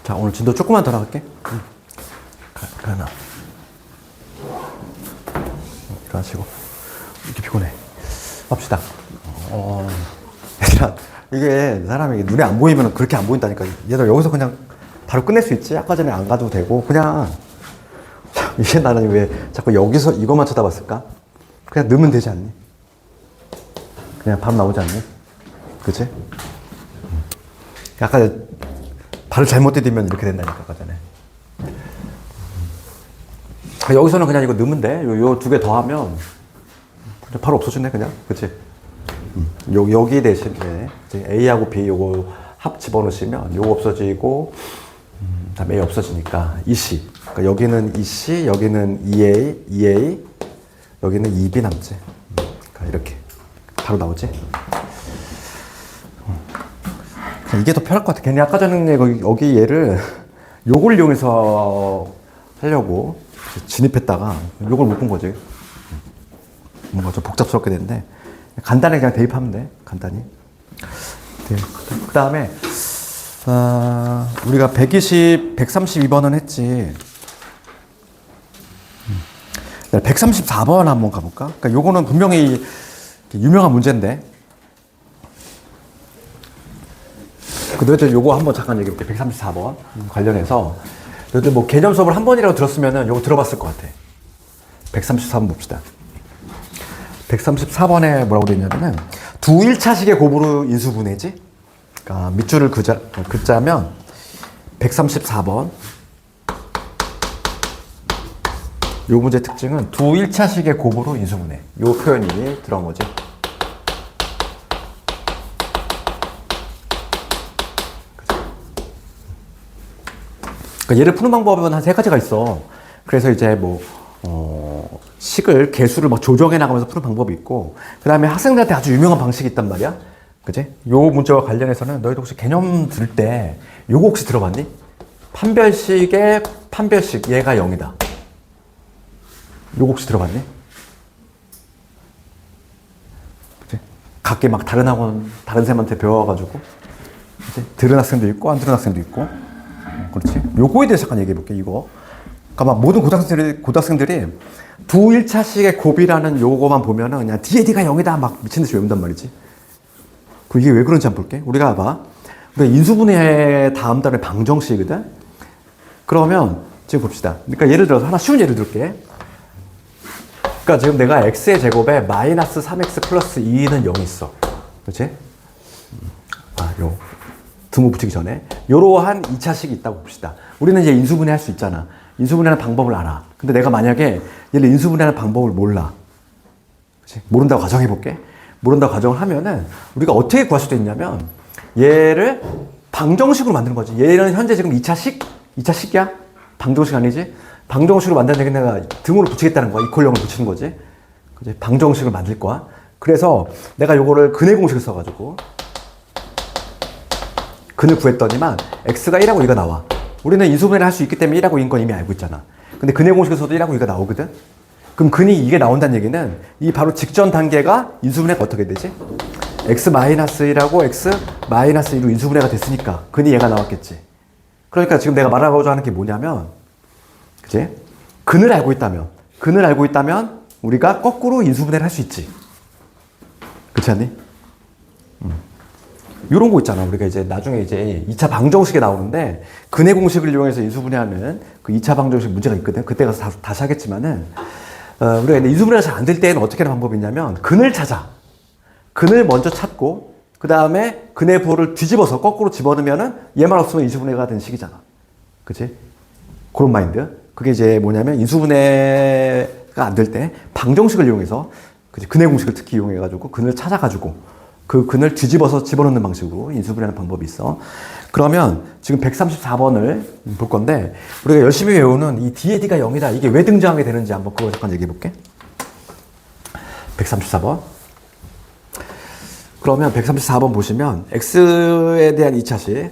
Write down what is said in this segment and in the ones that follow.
자, 오늘 진도 조금만 더 나갈게. 가나. 일어나시고. 이렇게 피곤해. 합시다. 얘들아, 이게 사람이 눈에 안 보이면 그렇게 안 보인다니까. 얘들 여기서 그냥 바로 끝낼 수 있지? 아까 전에 안 가도 되고, 그냥. 이게 나는 왜 자꾸 여기서 이것만 쳐다봤을까? 그냥 넣으면 되지 않니? 그냥 바로 나오지 않니? 그치? 아까 발을 잘못 디디면 이렇게 된다니까, 아까 전에. 여기서는 그냥 이거 넣으면 돼. 요 두 개 더 하면 바로 없어지네, 그냥. 그치? 여기 대신에 A하고 B 요거 합 집어넣으시면 요거 없어지고, 다음에 A 없어지니까 EC. 그러니까 여기는 EC, 여기는 EA, 여기는 EB 남지. 그러니까 이렇게. 바로 나오지? 이게 더 편할 것 같아. 괜히 아까 전에 여기 얘를 요걸 이용해서 하려고 진입했다가 요걸 못 본 거지. 뭔가 좀 복잡스럽게 됐는데 간단하게 그냥 대입하면 돼. 간단히. 그 다음에 우리가 132번은 했지. 134번 한번 가볼까? 그러니까 요거는 분명히 유명한 문제인데. 너희들 요거 한번 잠깐 얘기해볼게. 134번 관련해서. 너희들 뭐 개념 수업을 한 번이라도 들었으면은 요거 들어봤을 것 같아. 134번 봅시다. 134번에 뭐라고 되어 있냐면은 두 1차식의 곱으로 인수분해지. 그러니까 밑줄을 긋자면 134번. 요 문제 특징은 두 1차식의 곱으로 인수분해. 요 표현이 들어간 거지. 그러니까 얘를 푸는 방법은 한 3가지가 있어. 그래서 이제 식을 개수를 막 조정해 나가면서 푸는 방법이 있고, 그 다음에 학생들한테 아주 유명한 방식이 있단 말이야. 그치? 요 문제와 관련해서는 너희도 혹시 개념 들을 때 요거 혹시 들어봤니? 판별식의 판별식, 얘가 0이다. 요거 혹시 들어봤니? 그치? 각기 막 다른 학원, 다른 쌤한테 배워가지고, 그치? 들은 학생도 있고, 안 들은 학생도 있고. 그렇지? 요거에 대해서 잠깐 얘기해 볼게, 이거. 그러니까 모든 고등학생들이 두 1차식의 곱이라는 요거만 보면은 그냥 DAD가 0이다 막 미친듯이 외운단 말이지. 이게 왜 그런지 한번 볼게. 우리가 봐봐. 우리가 인수분해 다음 단에 방정식이거든? 그러면 지금 봅시다. 그러니까 예를 들어서 하나 쉬운 예를 들게. 그러니까 지금 내가 x의 제곱에 마이너스 3x 플러스 2는 0이 있어. 그렇지? 요 등호 붙이기 전에 요러한 2차식이 있다고 봅시다. 우리는 이제 인수분해 할 수 있잖아. 인수분해하는 방법을 알아. 근데 내가 만약에 얘를 인수분해하는 방법을 몰라. 그치? 모른다고 가정해볼게. 모른다고 가정을 하면은 우리가 어떻게 구할 수도 있냐면 얘를 방정식으로 만드는 거지. 얘는 현재 지금 2차식이야? 방정식 아니지? 방정식으로 만드는 얘기는 내가 등호를 붙이겠다는 거야. 이퀄 0을 붙이는 거지. 그치? 방정식을 만들 거야. 그래서 내가 요거를 근의 공식을 써가지고 근을 구했더니만 x가 1하고 2가 나와. 우리는 인수분해를 할 수 있기 때문에 1하고 2인 건 이미 알고 있잖아. 근데 근의 공식에서도 1하고 2가 나오거든? 그럼 근이 이게 나온다는 얘기는 이 바로 직전 단계가 인수분해가 어떻게 되지? x-1하고 x-2로 인수분해가 됐으니까 근이 얘가 나왔겠지. 그러니까 지금 내가 말하고자 하는 게 뭐냐면, 그치? 근을 알고 있다면 우리가 거꾸로 인수분해를 할 수 있지. 그렇지 않니? 요런 거 있잖아. 우리가 이제 나중에 이제 2차 방정식에 나오는데 근의 공식을 이용해서 인수분해하는 그 2차 방정식 문제가 있거든. 그때 가서 다시 하겠지만은 우리가 인수분해가 잘 안 될 때는 어떻게 하는 방법이 있냐면 근을 찾아. 근을 먼저 찾고 그 다음에 근의 부호를 뒤집어서 거꾸로 집어넣으면은 얘만 없으면 인수분해가 되는 식이잖아. 그치? 그런 마인드. 그게 이제 뭐냐면 인수분해가 안 될 때 방정식을 이용해서 그치? 근의 공식을 특히 이용해가지고 근을 찾아가지고 그 근을 뒤집어서 집어넣는 방식으로 인수분해하는 방법이 있어. 그러면 지금 134번을 볼 건데 우리가 열심히 외우는 이 DAD가 0이다. 이게 왜 등장하게 되는지 한번 그거 잠깐 얘기해 볼게. 134번. 그러면 134번 보시면 x에 대한 2차식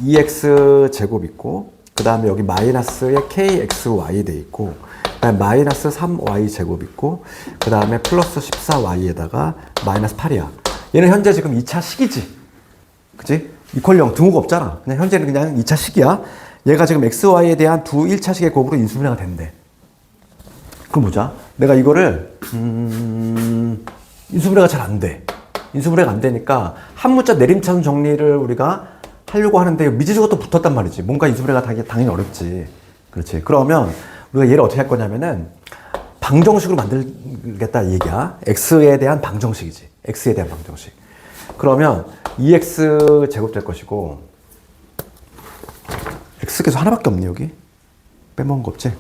2x 제곱 있고 그 다음에 여기 마이너스에 kxy 돼 있고 그 다음에 마이너스 3y 제곱 있고 그 다음에 플러스 14y에다가 마이너스 8이야. 얘는 현재 지금 2차 식이지. 그치? 이퀄 0 등호가 없잖아. 그냥 현재는 그냥 2차 식이야. 얘가 지금 xy에 대한 두 1차식의 곱으로 인수분해가 된대. 그럼 보자. 내가 이거를 인수분해가 잘 안 돼. 인수분해가 안 되니까 한 문자 내림차순 정리를 우리가 하려고 하는데 미지수가 또 붙었단 말이지. 뭔가 인수분해가 당연히 어렵지. 그렇지. 그러면 우리가 얘를 어떻게 할 거냐면은 방정식으로 만들겠다 얘기야. x에 대한 방정식이지. x에 대한 방정식. 그러면 2x 제곱 될 것이고 x 계속 하나밖에 없네 여기. 빼먹은 거 없지?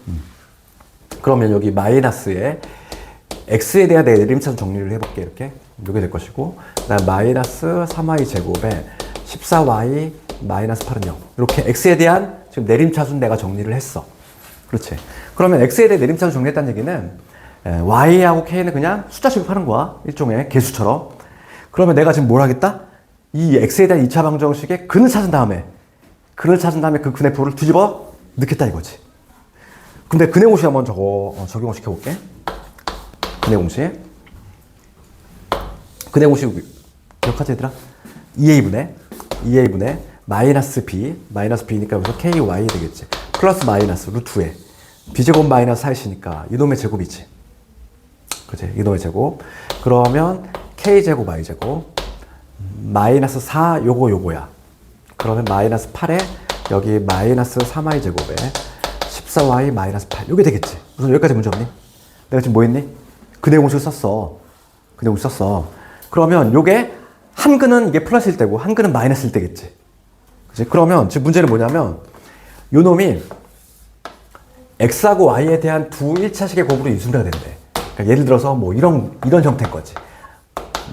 그러면 여기 마이너스에 x에 대한 내림차순 정리를 해볼게. 이렇게 이게 될 것이고 그다음 마이너스 3y 제곱에 14y 마이너스 8은 0. 이렇게 x에 대한 지금 내림차순 내가 정리를 했어. 그렇지. 그러면 x에 대한 내림차순 정리했다는 얘기는 y하고 k는 그냥 숫자 취급하는 거야. 일종의 개수처럼. 그러면 내가 지금 뭘 하겠다? 이 x에 대한 2차 방정식의 근을 찾은 다음에 그 근의 부호를 뒤집어 넣겠다 이거지. 근데 근의 공식 한번 적용을 시켜볼게. 근의 공식. 근의 공식 기억하지 얘들아? 2a분의 마이너스 b니까 여기서 ky 되겠지. 플러스 마이너스 루트에 b제곱 마이너스 4이니까 이놈의 제곱이지. 그치? 이놈의 제곱. 그러면 k제곱 y제곱 마이너스 4 요거야. 그러면 마이너스 8에 여기 마이너스 3y 제곱에 14y 마이너스 8 요게 되겠지. 우선 여기까지 문제 없니? 내가 지금 뭐 했니? 근의 공식을 썼어. 그러면 요게 한 근은 이게 플러스일 때고 한 근은 마이너스일 때겠지. 그치? 그러면 지금 문제는 뭐냐면 요 놈이 x하고 y에 대한 두 1차식의 곱으로 인수분해가 된대. 그러니까 예를 들어서 뭐 이런 형태인 거지.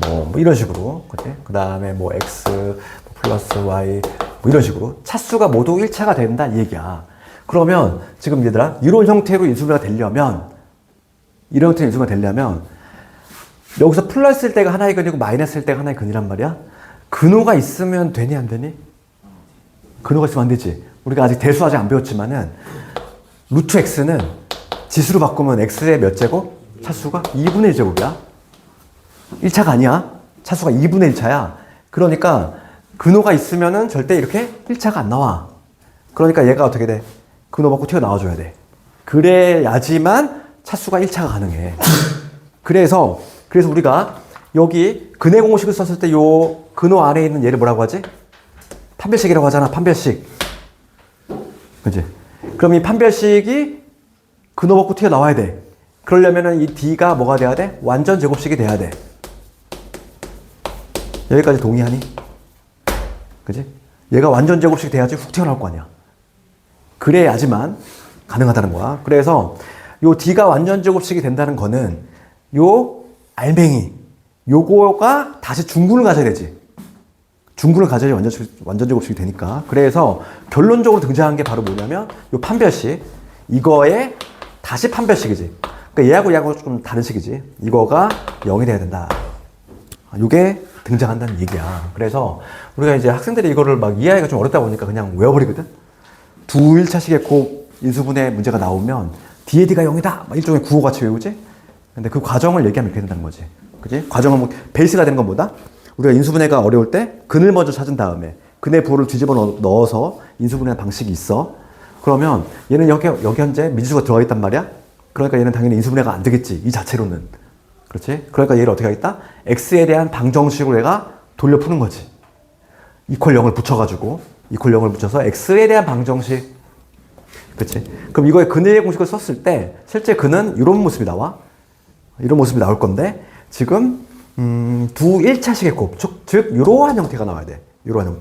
뭐 이런 식으로. 그치? 그 다음에 뭐 x 플러스 y 뭐 이런 식으로 차수가 모두 1차가 된다 이 얘기야. 그러면 지금 얘들아 이런 형태로 인수분해가 되려면 여기서 플러스일 때가 하나의 근이고 마이너스일 때가 하나의 근이란 말이야. 근호가 있으면 되니 안 되니? 근호가 있으면 안 되지. 우리가 아직 대수 아직 안 배웠지만은 루트 x는 지수로 바꾸면 x의 몇 제곱? 차수가 2분의 1제곱이야. 1차가 아니야. 차수가 2분의 1차야. 그러니까 근호가 있으면은 절대 이렇게 1차가 안 나와. 그러니까 얘가 어떻게 돼? 근호 받고 튀어나와줘야 돼. 그래야지만 차수가 1차가 가능해. 그래서 우리가 여기 근의 공식을 썼을 때 요 근호 안에 있는 얘를 뭐라고 하지? 판별식이라고 하잖아. 판별식. 그치? 그럼 이 판별식이 근호 받고 튀어나와야 돼. 그러려면은 이 D가 뭐가 돼야 돼? 완전 제곱식이 돼야 돼. 여기까지 동의하니? 그치? 얘가 완전 제곱식이 돼야지 훅 튀어나올 거 아니야. 그래야지만 가능하다는 거야. 그래서 요 D가 완전 제곱식이 된다는 거는 요 알맹이 요거가 다시 중근을 가져야 되지. 중근을 가져야 완전 제곱식이 되니까. 그래서 결론적으로 등장한 게 바로 뭐냐면 요 판별식. 이거에 다시 판별식이지. 그러니까 얘하고 좀 다른 식이지. 이거가 0이 돼야 된다. 요게 등장한다는 얘기야. 그래서 우리가 이제 학생들이 이거를 막 이해하기가 좀 어렵다 보니까 그냥 외워버리거든. 두 1차식의 곱 인수분해 문제가 나오면 D의 D가 0이다. 막 일종의 구호같이 외우지? 근데 그 과정을 얘기하면 이렇게 된다는 거지. 그지? 과정은 뭐 베이스가 되는 건 뭐다? 우리가 인수분해가 어려울 때 근을 먼저 찾은 다음에 근의 부호를 뒤집어 넣어서 인수분해 방식이 있어. 그러면 얘는 여기 현재 미지수가 들어가 있단 말이야. 그러니까 얘는 당연히 인수분해가 안 되겠지. 이 자체로는. 그렇지? 그러니까 얘를 어떻게 하겠다? x에 대한 방정식으로 내가 돌려 푸는 거지. 이퀄 0을 붙여서 x에 대한 방정식. 그렇지? 그럼 이거의 근의 공식을 썼을 때 실제 근은 이런 모습이 나와. 이런 모습이 나올 건데 지금 두 1차식의 곱, 즉 이러한 형태가 나와야 돼. 이러한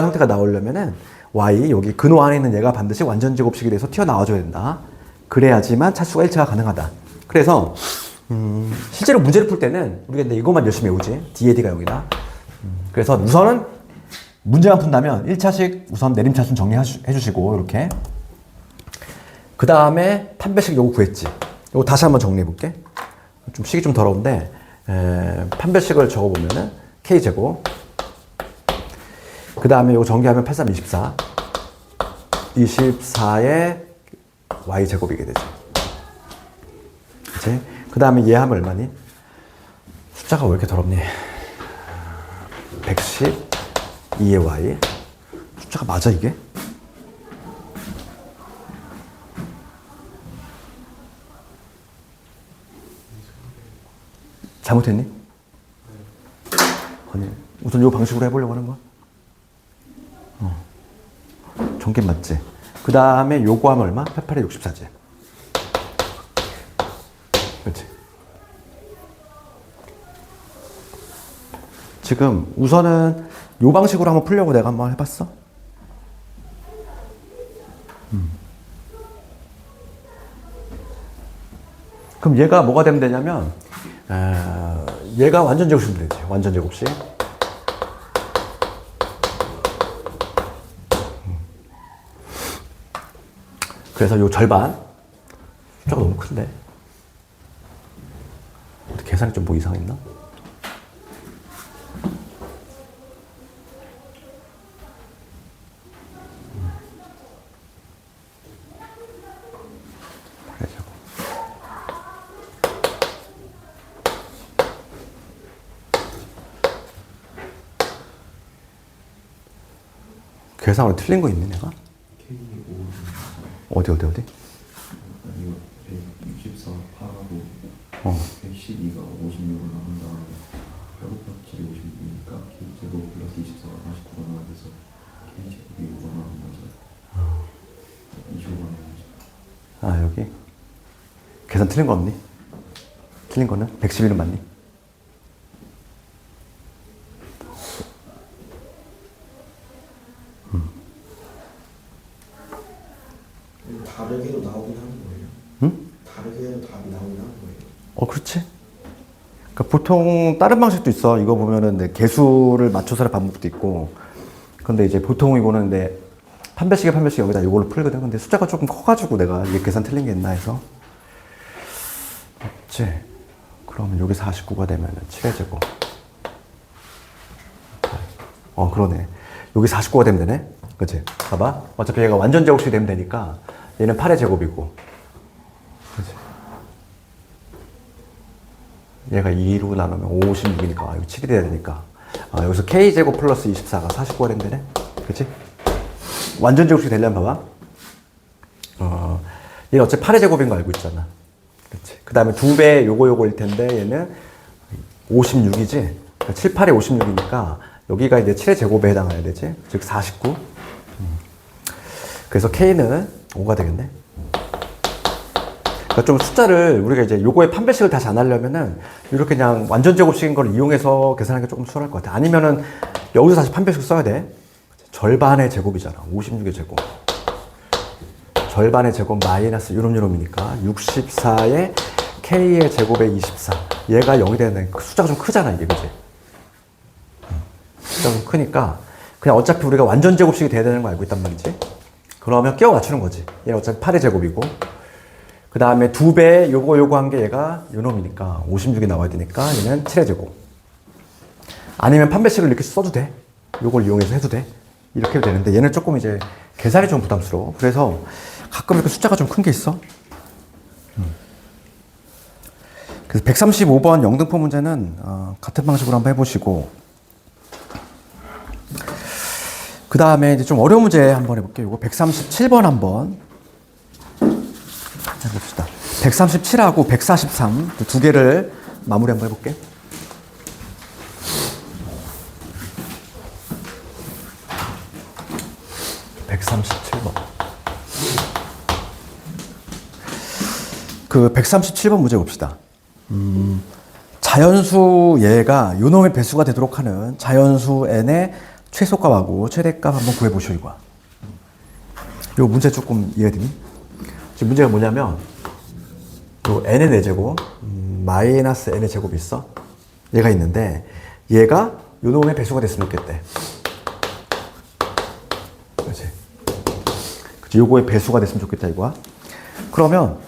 형태가 나오려면은 y 여기 근호 안에 있는 얘가 반드시 완전 제곱식이 돼서 튀어나와줘야 된다. 그래야지만 차수가 1차가 가능하다. 그래서 실제로 문제를 풀 때는 우리가 근데 이것만 열심히 외우지. D의 D가 0이다. 그래서 우선은 문제만 푼다면 1차식 우선 내림차순 정리해 주시고 이렇게 그 다음에 판별식 요거 구했지. 요거 다시 한번 정리해 볼게. 좀 식이 좀 더러운데 판별식을 적어보면은 K제곱 그 다음에 요거 전개하면 8, 3, 24 24에 Y제곱이게 되죠. 그치? 그 다음에 얘 하면 얼마니? 숫자가 왜 이렇게 더럽니? 112의 Y 숫자가 맞아 이게? 잘못했니? 아니, 우선 이 방식으로 해보려고 하는 거야? 전개 맞지? 그 다음에 요거 하면 얼마? 88에 64지. 그렇지? 지금 우선은 요 방식으로 한번 풀려고 내가 한번 해봤어. 그럼 얘가 뭐가 되면 되냐면 얘가 완전 제곱식이면 되지. 완전 제곱식. 그래서 요 절반. 숫자가 너무 큰데. 어떻게 계산이 좀 뭐 이상했나? 계산으로 틀린 거 있니 내가? 어디? 이거 164 파하고 112가 56을 나온 다음에 뼈곱합질이 56이니까 K제곱 플러스 24가 49가 나와 돼서 K제곱이 5가 나오는 거죠. 25가 나오는 거죠. 여기 계산 틀린 거 없니? 틀린 거는? 112는 맞니? 다르게도 나오긴 하는 거예요. 응? 다르게도 답이 나오긴 하는 거예요. 그렇지. 그러니까 보통 다른 방식도 있어. 이거 보면은 내 개수를 맞춰서의 반복도 있고. 근데 이제 보통 이거는 내 판별식에 여기다 이걸로 풀거든. 근데 숫자가 조금 커가지고 내가 이게 계산 틀린 게 있나 해서. 맞지? 그러면 여기 49가 되면은 7의 제곱. 그러네. 여기 49가 되면 되네. 그치? 봐봐. 어차피 얘가 완전 제곱식이 되면 되니까 얘는 8의 제곱이고. 그치? 얘가 2로 나누면 56이니까 여기 7이 돼야 되니까 여기서 K제곱 플러스 24가 49가 되면 되네. 그치? 완전 제곱식이 되려면 봐봐. 얘는 어차피 8의 제곱인 거 알고 있잖아. 그치? 그 다음에 2배 요거일 텐데 얘는 56이지? 그러니까 7, 8이 56이니까 여기가 이제 7의 제곱에 해당해야 되지? 즉 49. 그래서 K는 5가 되겠네. 그러니까 좀 숫자를 우리가 이제 요거의 판별식을 다시 안 하려면은 이렇게 그냥 완전 제곱식인 걸 이용해서 계산하는 게 조금 수월할 것 같아. 아니면은 여기서 다시 판별식 써야 돼. 절반의 제곱이잖아. 56의 제곱. 절반의 제곱 마이너스 요놈이니까 64의 K의 제곱에 24. 얘가 0이 되는 숫자가 좀 크잖아, 이게. 그지? 숫자가 좀 크니까 그냥 어차피 우리가 완전 제곱식이 돼야 되는 거 알고 있단 말이지. 그러면 끼워 맞추는 거지. 얘는 어차피 8의 제곱이고. 그 다음에 2배 요거 한 게 얘가 요놈이니까 56이 나와야 되니까 얘는 7의 제곱. 아니면 판별식을 이렇게 써도 돼. 요걸 이용해서 해도 돼. 이렇게 해도 되는데 얘는 조금 이제 계산이 좀 부담스러워. 그래서 가끔 이렇게 숫자가 좀 큰 게 있어. 그래서 135번 영등포 문제는 같은 방식으로 한번 해보시고, 그 다음에 이제 좀 어려운 문제 한번 해볼게요. 이거 137번 한번 해봅시다. 137하고 143 두 개를 마무리 한번 해볼게. 그 137번 문제 봅시다. 자연수 얘가 요놈의 배수가 되도록 하는 자연수 n의 최소값하고 최대값 한번 구해보시오, 이거야. 요 문제 조금 이해되니? 지금 문제가 뭐냐면, 요 n의 4제곱, 마이너스 n의 제곱이 있어. 얘가 있는데, 얘가 요놈의 배수가 됐으면 좋겠대. 그렇지? 그치? 요거의 배수가 됐으면 좋겠다, 이거야. 그러면,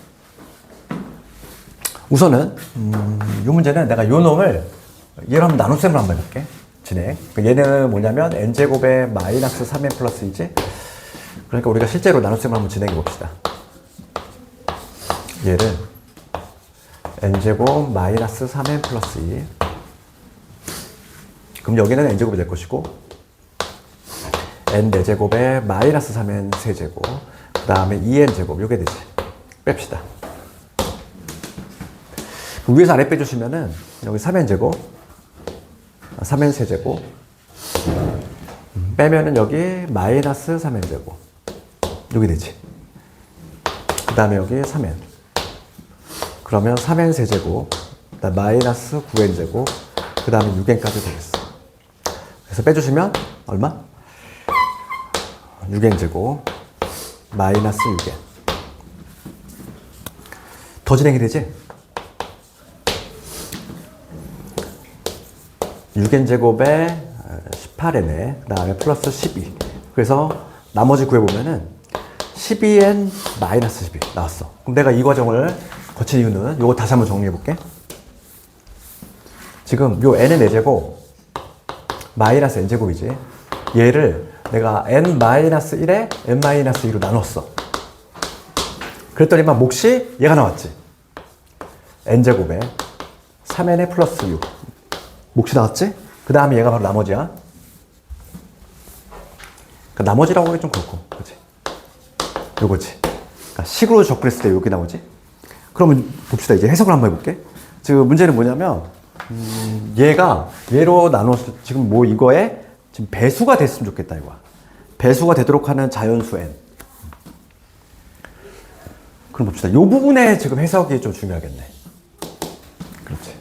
우선은, 요 문제는 내가 요 놈을, 얘를 한번 나눗셈을 한번 해볼게. 진행. 얘는 뭐냐면, n제곱에 마이너스 3n 플러스 2지? 그러니까 우리가 실제로 나눗셈을 한번 진행해 봅시다. 얘를, n제곱 마이너스 3n 플러스 2. 그럼 여기는 n제곱이 될 것이고, n 4제곱에 마이너스 3n 3제곱, 그 다음에 2n제곱, 요게 되지. 뺍시다. 위에서 아래 빼주시면은 여기 3n제곱, 3n 세제곱, 빼면은 여기 마이너스 3n제곱. 여기 되지. 그 다음에 여기 3n. 그러면 3n 세제곱, 그다음 마이너스 9n제곱, 그 다음에 6n까지 되겠어. 그래서 빼주시면 얼마? 6n제곱, 마이너스 6n. 더 진행이 되지? 6n제곱에 18n에 그 다음에 플러스 12. 그래서 나머지 구해보면은 12n 마이너스 12 나왔어. 그럼 내가 이 과정을 거친 이유는 요거 다시 한번 정리해볼게. 지금 요 n의 4제곱 마이너스 n제곱이지. 얘를 내가 n-1에 n-2로 나눴어. 그랬더니만 몫이 얘가 나왔지. n제곱에 3n에 플러스 6. 몫이 나왔지? 그 다음에 얘가 바로 나머지야. 그러니까 나머지라고 하기 좀 그렇고, 그치? 요거지. 그러니까 식으로 접근했을 때 여기 나오지? 그러면 봅시다. 이제 해석을 한번 해볼게. 지금 문제는 뭐냐면, 얘가 얘로 나눴을 지금 뭐 이거에 지금 배수가 됐으면 좋겠다 이거야. 배수가 되도록 하는 자연수 n. 그럼 봅시다. 이 부분에 지금 해석이 좀 중요하겠네. 그렇지.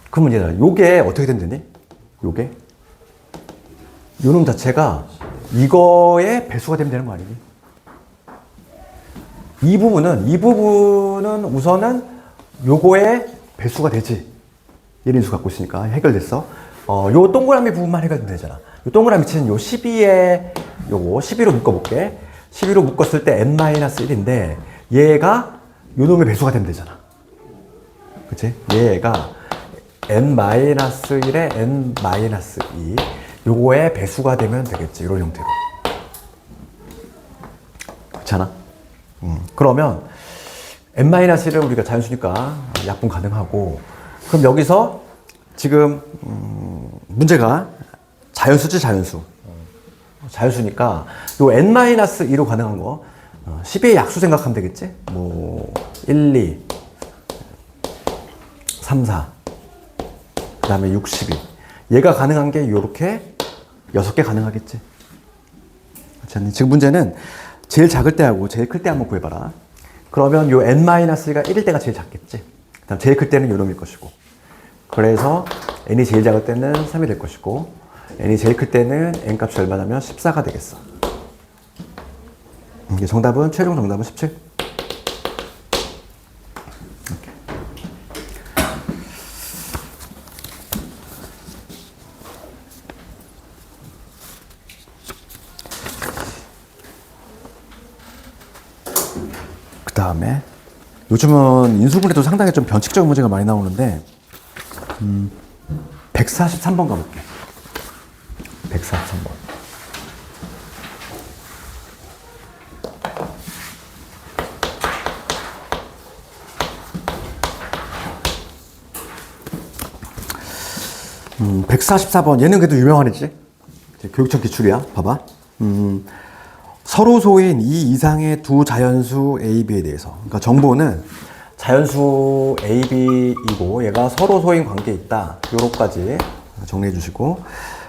그러면 얘들아, 요게 어떻게 된다니? 요게? 요 놈 자체가 이거의 배수가 되면 되는 거 아니니? 이 부분은 우선은 요거의 배수가 되지. 예린수 갖고 있으니까 해결됐어. 요 동그라미 부분만 해결되면 되잖아. 요 동그라미 치는 요 12에 요거 12로 묶어볼게. 12로 묶었을 때 n-1인데 얘가 요 놈의 배수가 되면 되잖아. 그치? 얘가 n-1에 n-2 요거의 배수가 되면 되겠지. 이런 형태로. 그렇잖아? 그러면 n-1을 우리가 자연수니까 약분 가능하고, 그럼 여기서 지금 문제가 자연수지 자연수. 자연수니까 요 n-2로 가능한 거 12의 약수 생각하면 되겠지? 뭐 1, 2, 3, 4 그 다음에 6, 12 얘가 가능한 게 요렇게 6개 가능하겠지? 그렇지 않니? 지금 문제는 제일 작을 때하고 제일 클 때 한번 구해봐라. 그러면 요 n-가 1일 때가 제일 작겠지? 그 다음 제일 클 때는 요 놈일 것이고, 그래서 n이 제일 작을 때는 3이 될 것이고, n이 제일 클 때는 n 값이 얼마냐면 14가 되겠어. 이게 정답은, 최종 정답은 17. 그 다음에 요즘은 인수분해도 상당히 좀 변칙적인 문제가 많이 나오는데 143번 가볼게. 143번. 음, 144번. 얘는 그래도 유명한 애지. 교육청 기출이야. 봐봐. 서로 소인 이 이상의 두 자연수 A, B에 대해서. 그러니까 정보는 자연수 A, B이고 얘가 서로 소인 관계에 있다. 요로까지 정리해 주시고,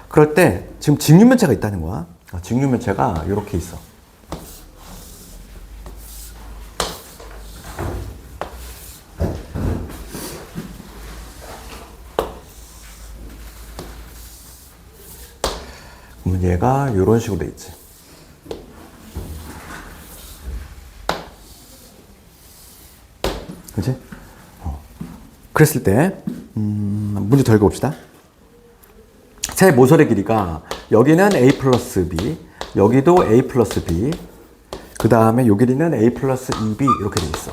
그럴 때 지금 직육면체가 있다는 거야. 직육면체가 요렇게 있어. 그러면 얘가 요런 식으로 돼 있지. 그치? 그랬을 때, 문제 더 읽어봅시다. 세 모서리 길이가, 여기는 A 플러스 B, 여기도 A 플러스 B, 그 다음에 요 길이는 A 플러스 2B, 이렇게 돼 있어.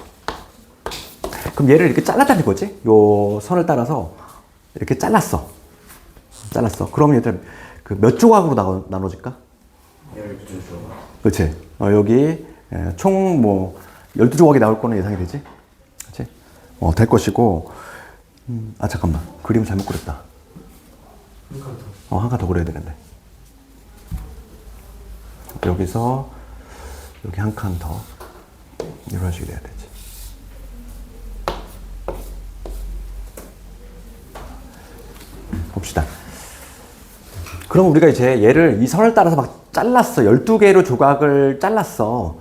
그럼 얘를 이렇게 잘랐다는 거지? 요 선을 따라서 이렇게 잘랐어. 그럼 얘들 그 몇 조각으로 나눠질까? 12조각. 그치? 여기 총 뭐 12조각이 나올 거는 예상이 되지? 그치? 될 것이고, 잠깐만. 그림 잘못 그렸다. 한 칸 더 그려야 되는데. 여기서 여기 한 칸 더. 이런 식으로 해야 되지. 봅시다. 그럼 우리가 이제 얘를 이 선을 따라서 막 잘랐어. 12개로 조각을 잘랐어.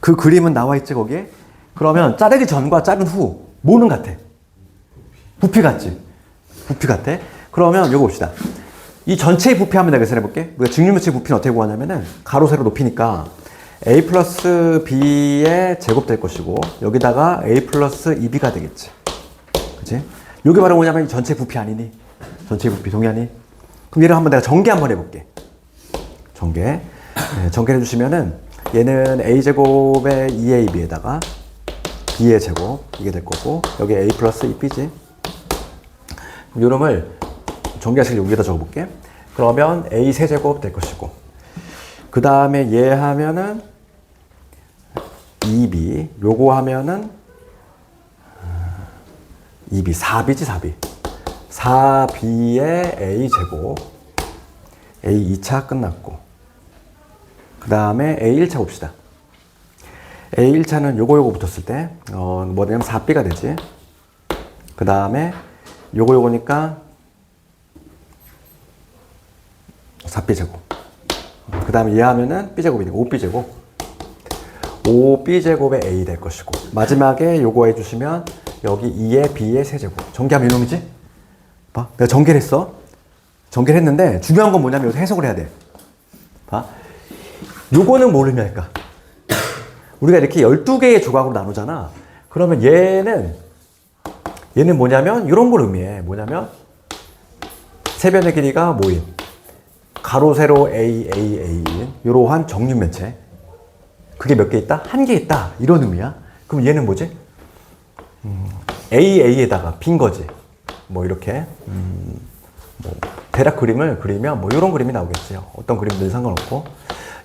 그 그림은 나와 있지, 거기에? 그러면 자르기 전과 자른 후, 뭐는 같아? 부피 같지? 부피 같아? 그러면 이거 봅시다. 이 전체의 부피 한번 내가 계산해볼게. 우리가 직육면체 부피는 어떻게 구하냐면은, 가로, 세로 높이니까, a 플러스 b의 제곱 될 것이고, 여기다가 a 플러스 2b가 되겠지. 그치? 이게 바로 뭐냐면 전체 부피 아니니? 전체 부피 동의하니? 그럼 얘를 한번 내가 전개 한번 해볼게. 전개. 네, 전개를 해주시면은 얘는 a제곱의 2ab에다가 b의 제곱 이게 될 거고 여기 a 플러스 2b지. 요놈을 전개하실 여기다 적어볼게. 그러면 a 세제곱 될 것이고 그 다음에 얘 하면은 2b 요거 하면은 2b 4b지 4b 4b의 a제곱 a 2차 끝났고 그 다음에 a 1차 봅시다. a 1차는 요거 붙었을 때 뭐냐면 4b가 되지. 그 다음에 요거니까 4b 제곱 그 다음에 얘 하면은 b제곱이니까 5b 제곱 5b 제곱의 a 될 것이고 마지막에 요거 해주시면 여기 2의 b의 세제곱 전개하면 이놈이지? 봐. 내가 전개를 했어. 전개를 했는데 중요한 건 뭐냐면 여기서 해석을 해야 돼. 봐. 요거는 뭘 의미할까? 우리가 이렇게 12개의 조각으로 나누잖아. 그러면 얘는 뭐냐면 이런 걸 의미해. 뭐냐면 세변의 길이가 모인 가로 세로 AAA인 이러한 정육면체 그게 몇 개 있다? 한 개 있다. 이런 의미야. 그럼 얘는 뭐지? AA에다가 빈 거지. 뭐 이렇게 뭐 대략 그림을 그리면 뭐 이런 그림이 나오겠죠. 어떤 그림든 상관없고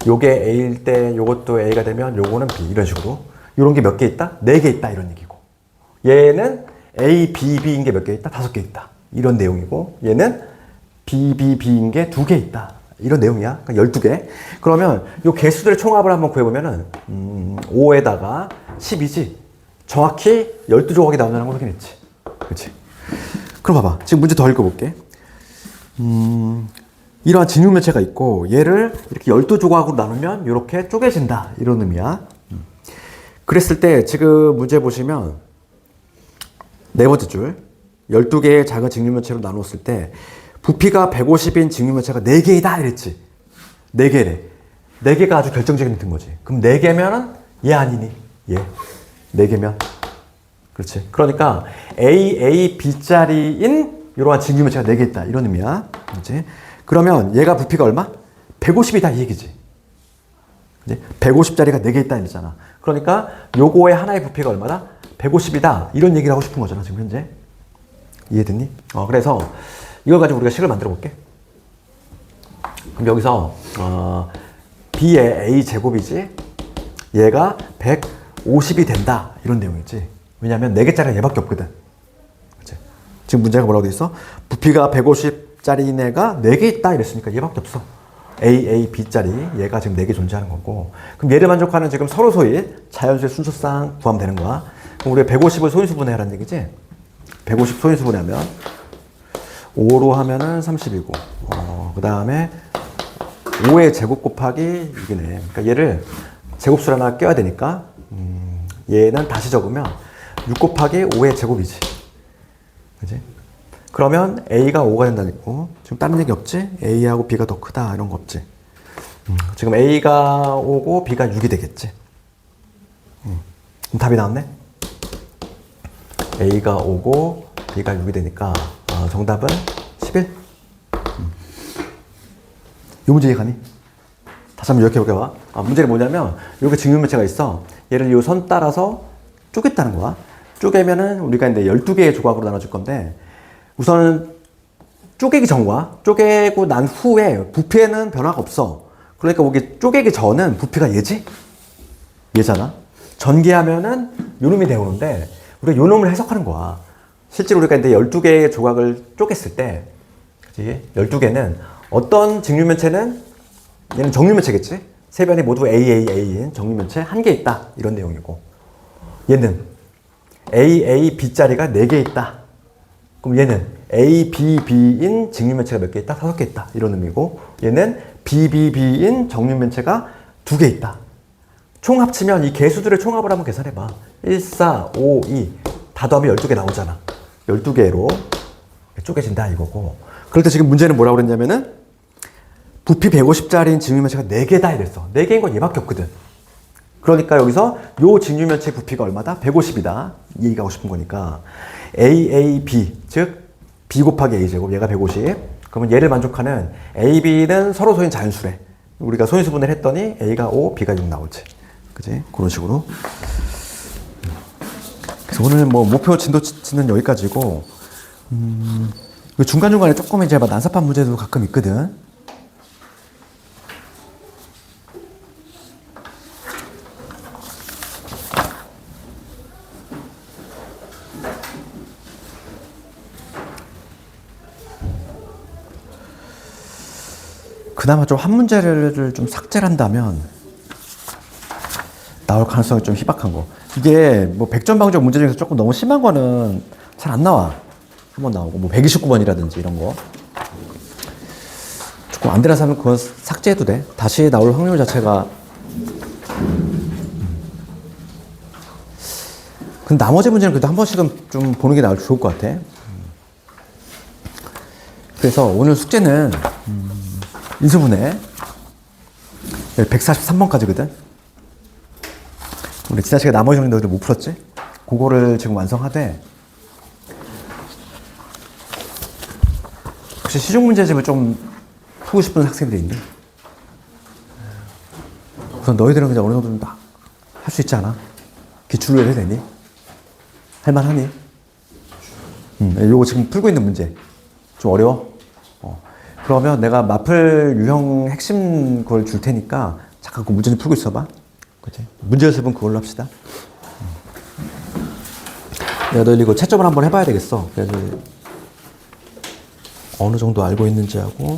요게 A일 때 요것도 A가 되면 요거는 B 이런 식으로 이런 게 몇 개 있다? 4개 있다 이런 얘기고 얘는 A, B, B인 게 몇 개 있다? 5개 있다 이런 내용이고 얘는 B, B, B인 게 2개 있다 이런 내용이야. 그러니까 12개. 그러면 요 개수들의 총합을 한번 구해보면은 5에다가 10이지. 정확히 12조각이 나온다는 걸 확인했지. 그렇지? 그럼 봐봐. 지금 문제 더 읽어볼게. 이러한 직육면체가 있고 얘를 이렇게 12조각으로 나누면 이렇게 쪼개진다. 이런 의미야. 그랬을 때 지금 문제 보시면 네 번째 줄 12개의 작은 직육면체로 나누었을 때 부피가 150인 직육면체가 4개이다 이랬지. 4개래. 4개가 아주 결정적인 힌트인 거지. 그럼 4개면은 얘 아니니? 얘. 4개면. 그렇지. 그러니까 A, A, B짜리인 이러한 직육면체가 4개 있다. 이런 의미야. 그렇지. 그러면 얘가 부피가 얼마? 150이다 이 얘기지. 그치? 150짜리가 4개 있다 이랬잖아. 그러니까 요거의 하나의 부피가 얼마다? 150이다. 이런 얘기를 하고 싶은 거잖아 지금 현재. 이해됐니? 그래서 이걸 가지고 우리가 식을 만들어 볼게. 그럼 여기서 B의 A 제곱이지. 얘가 150이 된다. 이런 내용이지. 왜냐면 4개짜리가 얘밖에 없거든. 그치? 지금 문제가 뭐라고 돼 있어? 부피가 150짜리인 애가 4개 있다 이랬으니까 얘밖에 없어. A, A, B짜리 얘가 지금 4개 존재하는 거고 그럼 얘를 만족하는 지금 서로소의 자연수의 순서상 구하면 되는 거야. 그럼 우리가 150을 소인수분해하라는 얘기지. 150 소인수분해하면 5로 하면은 30이고 그 다음에 5의 제곱 곱하기 6이네. 그러니까 얘를 제곱수를 하나 껴야 되니까 얘는 다시 적으면 6 곱하기 5의 제곱이지. 그지? 그러면 A가 5가 된다니까. 지금 다른 얘기 없지? A하고 B가 더 크다 이런 거 없지? 지금 A가 5고 B가 6이 되겠지? 그럼 답이 나왔네? A가 5고 B가 6이 되니까 정답은 11? 이 문제 이해가니? 다시 한번 이렇게 볼게봐. 문제는 뭐냐면 여기 직육면체가 있어. 얘를 이 선 따라서 쪼갰다는 거야. 쪼개면은 우리가 이제 12개의 조각으로 나눠줄 건데 우선은 쪼개기 전과 쪼개고 난 후에 부피에는 변화가 없어. 그러니까 여기 쪼개기 전은 부피가 얘지? 얘잖아. 전개하면은 요놈이 되오는데 우리가 요놈을 해석하는 거야. 실제로 우리가 이제 12개의 조각을 쪼갰을 때 그치? 12개는 어떤 직육면체는 얘는 정육면체겠지? 세 변이 모두 AAA인 정육면체 한 개 있다. 이런 내용이고 얘는 AA, B짜리가 4개 있다. 그럼 얘는 A, B, B인 직육면체가 몇 개 있다? 5개 있다. 이런 의미고 얘는 B, B, B인 정육면체가 2개 있다. 총 합치면 이 개수들의 총합을 한번 계산해봐. 1, 4, 5, 2 다 더하면 12개 나오잖아. 12개로 쪼개진다 이거고. 그럴 때 지금 문제는 뭐라고 그랬냐면은 부피 150짜리인 직육면체가 4개다 이랬어. 4개인 건 얘밖에 없거든. 그러니까 여기서 요 직육면체 부피가 얼마다? 150이다. 이해가고 싶은 거니까 AAB 즉 B 곱하기 A제곱 얘가 150. 그러면 얘를 만족하는 A, B는 서로 소인 자연수래. 우리가 소인수분을 했더니 A가 5, B가 6 나오지. 그지? 그런 식으로. 그래서 오늘 뭐 목표 진도치는 여기까지고 중간중간에 조금 이제 막 난삽한 문제도 가끔 있거든. 그나마 좀 한 문제를 좀 삭제를 한다면 나올 가능성이 좀 희박한 거. 이게 뭐 100점 방정 문제 중에서 조금 너무 심한 거는 잘 안 나와. 한 번 나오고 뭐 129번이라든지 이런 거. 조금 안 되는 사람은 그건 삭제해도 돼. 다시 나올 확률 자체가. 근데 나머지 문제는 그래도 한 번씩은 좀 보는 게 나을 좋을 것 같아. 그래서 오늘 숙제는 인수분해 143번까지거든. 우리 지난 시간에 나머지 정리도 못 풀었지? 그거를 지금 완성하되 혹시 시중 문제집을 좀 풀고 싶은 학생들이 있니? 우선 너희들은 그냥 어느 정도는 다 할 수 있지 않아? 기출로 해도 되니? 할만하니? 요거 지금 풀고 있는 문제 좀 어려워? 그러면 내가 마플 유형 핵심 그걸 줄 테니까 잠깐 그 문제 좀 풀고 있어봐. 그치? 문제 연습은 그걸로 합시다. 내가 너희 이거 채점을 한번 해봐야 되겠어. 그래서 어느 정도 알고 있는지 하고